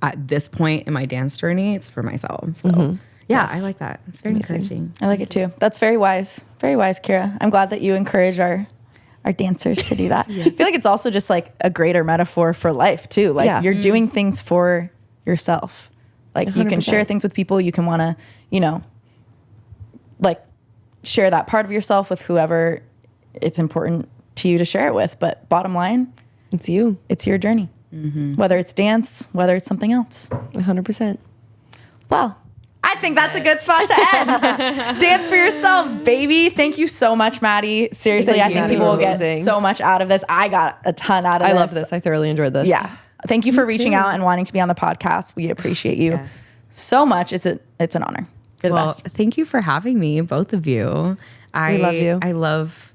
at this point in my dance journey? It's for myself. So yeah, I like that. It's very encouraging. I like it too. That's very wise. Very wise, Kira. I'm glad that you encourage our dancers to do that. I feel like it's also just like a greater metaphor for life too. Like you're doing things for yourself. Like 100%. You can share things with people. You can want to, you know, like share that part of yourself with whoever it's important to you to share it with. But bottom line, it's you. It's your journey. Whether it's dance, whether it's something else. 100%. Well, I think that's a good spot to end. Dance for yourselves, baby. Thank you so much, Maddy. Seriously, I think people will get so much out of this. I got a ton out of this. I love this. I thoroughly enjoyed this. Yeah. Thank you for reaching out and wanting to be on the podcast. We appreciate you so much. It's an honor. You're the best. Thank you for having me, both of you. We love you. I love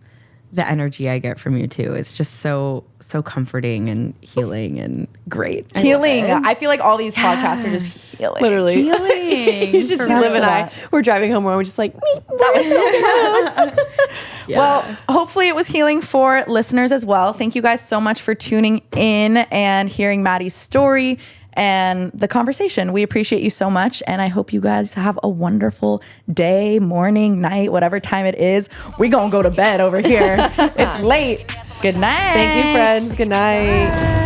the energy I get from you too. It's just so comforting and healing and great. Healing. I feel like all these podcasts are just healing. Literally. Healing. You just see Liv and I. We're driving home and we're just like, that was so good. Well, hopefully it was healing for listeners as well. Thank you guys so much for tuning in and hearing Maddy's story and the conversation. We appreciate you so much. And I hope you guys have a wonderful day, morning, night, whatever time it is. We're going to go to bed over here. It's late. Good night. Thank you, friends. Good night.